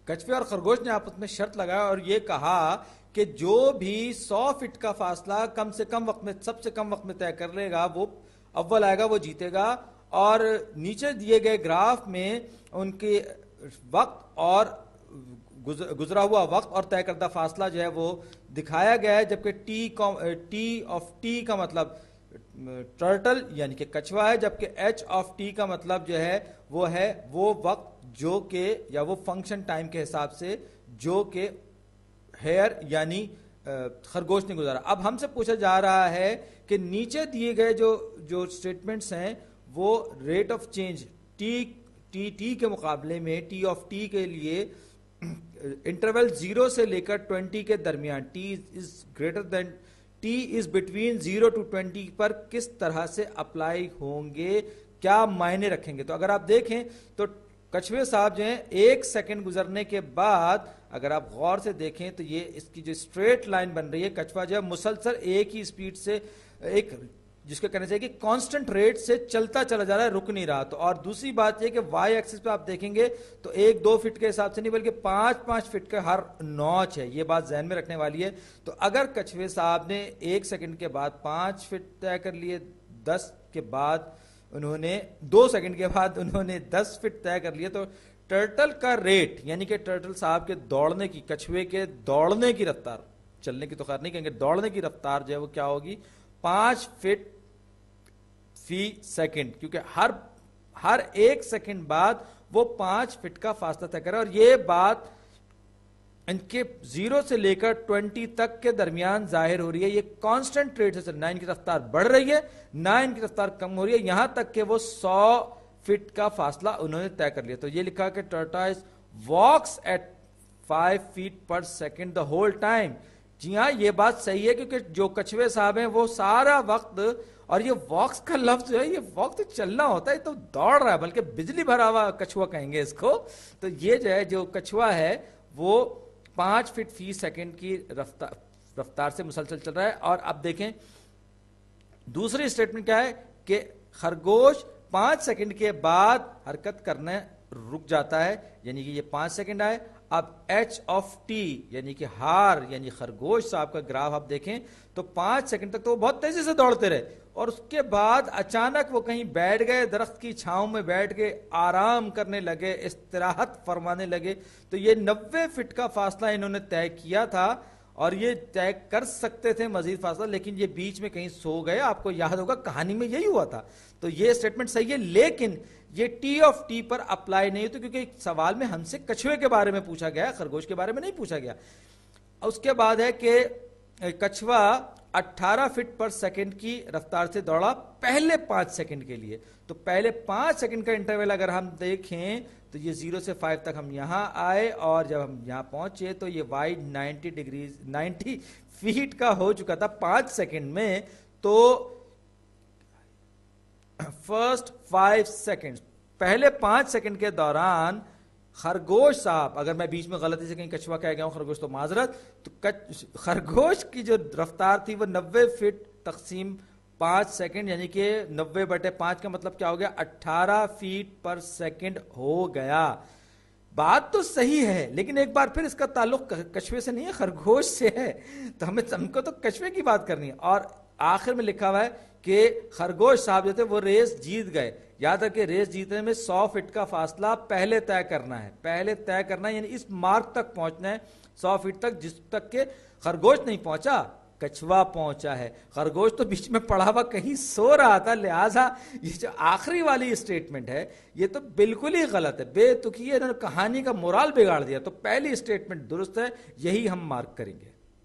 کچھوے اور خرگوش نے آپس میں شرط لگایا اور یہ کہا کہ جو بھی 100 فٹ کا فاصلہ کم سے کم وقت میں سب سے کم وقت میں طے کر لے گا وہ اول آئے گا، وہ جیتے گا. اور نیچے دیے گئے گراف میں ان کے وقت اور گزرا ہوا وقت اور طے کردہ فاصلہ جو ہے وہ دکھایا گیا ہے، جبکہ ٹی آف ٹی کا مطلب ٹرٹل یعنی کہ کچھوا ہے، جبکہ ایچ آف ٹی کا مطلب جو ہے وہ وقت جو کہ یا وہ فنکشن ٹائم کے حساب سے جو کہ ہیئر یعنی خرگوش نے گزارا. اب ہم سے پوچھا جا رہا ہے کہ نیچے دیے گئے جو اسٹیٹمنٹس ہیں وہ ریٹ آف چینج ٹی کے مقابلے میں ٹی آف ٹی کے لیے انٹرول 0 سے لے کر 20 کے درمیان ٹی از بٹوین 0 to 20 پر کس طرح سے اپلائی ہوں گے، کیا معنی رکھیں گے. تو اگر آپ دیکھیں تو کچھوے صاحب جو ہیں 1 سیکنڈ گزرنے کے بعد اگر آپ غور سے دیکھیں تو یہ اس کی جو اسٹریٹ لائن بن رہی ہے، کچھوا جو ہے مسلسل ایک ہی سپیڈ سے ایک جس کو کہنا چاہیے کہ کانسٹنٹ ریٹ سے چلتا چلا جا رہا ہے، رک نہیں رہا. تو اور دوسری بات یہ کہ وائی ایکسس پہ آپ دیکھیں گے تو 1-2 فٹ کے حساب سے نہیں بلکہ 5-5 فٹ کا ہر نوچ ہے. یہ بات ذہن میں رکھنے والی ہے. تو اگر کچھوے صاحب نے 1 سیکنڈ کے بعد 5 فٹ طے کر لیے، 10 کے بعد انہوں نے 2 سیکنڈ کے بعد انہوں نے 10 فٹ طے کر لیے، تو ٹرٹل کا ریٹ یعنی کہ ٹرٹل صاحب کے دوڑنے کی، کچھوے کے دوڑنے کی رفتار، چلنے کی تو خیر نہیں کہیں گے، دوڑنے کی رفتار جو ہے وہ کیا ہوگی 5 فٹ فی سیکنڈ، کیونکہ ہر 1 سیکنڈ بعد وہ 5 فٹ کا فاصلہ طے کرے. اور یہ بات ان کے 0 سے لے کر 20 تک کے درمیان ظاہر ہو رہی ہے. یہ کانسٹنٹ ریٹ سے نہ ان کی رفتار بڑھ رہی ہے نہ ان کی رفتار کم ہو رہی ہے، یہاں تک کہ وہ 100 فٹ کا فاصلہ انہوں نے طے کر لیا. تو یہ لکھا کہ tortoise walks at 5 feet per second the whole time. جی ہاں یہ بات صحیح ہے، کیونکہ جو کچھوے صاحب ہیں وہ سارا وقت، اور یہ واکس کا لفظ جو ہے یہ وقت چلنا ہوتا ہے، تو دوڑ رہا ہے، بلکہ بجلی بھرا ہوا کچھوا کہیں گے اس کو. تو یہ جو ہے جو کچھوا ہے وہ 5 فٹ فی سیکنڈ کی رفتار سے مسلسل چل رہا ہے. اور اب دیکھیں دوسری اسٹیٹمنٹ کیا ہے کہ خرگوش 5 سیکنڈ کے بعد حرکت کرنے رک جاتا ہے، یعنی کہ یہ 5 سیکنڈ آئے. اب ایچ آف ٹی یعنی کہ ہار یعنی خرگوش صاحب کا گراف آپ دیکھیں تو 5 سیکنڈ تک تو وہ بہت تیزی سے دوڑتے رہے، اور اس کے بعد اچانک وہ کہیں بیٹھ گئے، درخت کی چھاؤں میں بیٹھ کے آرام کرنے لگے، استراحت فرمانے لگے. تو یہ 90 فٹ کا فاصلہ انہوں نے طے کیا تھا، اور یہ طے کر سکتے تھے مزید فاصلہ، لیکن یہ بیچ میں کہیں سو گئے. آپ کو یاد ہوگا کہانی میں یہی ہوا تھا. تو یہ اسٹیٹمنٹ صحیح ہے، لیکن یہ T of T per apply نہیں ہوتی، کیونکہ سوال میں ہم سے کچھوے کے بارے میں پوچھا گیا، خرگوش کے بارے میں نہیں پوچھا گیا. اس کے بعد ہے کہ کچھوا 18 فٹ پر سیکنڈ کی رفتار سے دوڑا پہلے 5 سیکنڈ کے لیے. تو پہلے 5 سیکنڈ کا انٹرول اگر ہم دیکھیں تو یہ 0 سے 5 تک ہم یہاں آئے، اور جب ہم یہاں پہنچے تو یہ وائی 90 فیٹ کا ہو چکا تھا 5 سیکنڈ میں. تو فرسٹ 5 سیکنڈ پہلے 5 سیکنڈ کے دوران خرگوش صاحب، اگر میں بیچ میں غلطی سے کہیں کچھوا کہہ گیا ہوں خرگوش تو معذرت، تو خرگوش کی جو رفتار تھی وہ 90 فٹ تقسیم 5 سیکنڈ یعنی کہ 90/5 کا مطلب کیا ہو گیا 18 فیٹ پر سیکنڈ ہو گیا. بات تو صحیح ہے، لیکن ایک بار پھر اس کا تعلق کچھوے سے نہیں ہے، خرگوش سے ہے. تو ہم کو تو کچھوے کی بات کرنی ہے. اور آخر میں لکھا ہوا ہے کہ خرگوش صاحب جو تھے وہ ریس جیت گئے. یاد رکھیں ریس جیتنے میں 100 فٹ کا فاصلہ پہلے طے کرنا ہے، پہلے طے کرنا ہے، یعنی اس مارک تک پہنچنا ہے 100 فٹ تک جس تک کہ خرگوش نہیں پہنچا، کچھوا پہنچا ہے. خرگوش تو بیچ میں پڑا ہوا کہیں سو رہا تھا، لہٰذا یہ جو آخری والی اسٹیٹمنٹ ہے یہ تو بالکل ہی غلط ہے، بے تکی ہے، انہوں نے کہانی کا مورال بگاڑ دیا. تو پہلی اسٹیٹمنٹ درست ہے، یہی ہم مارک کریں گے.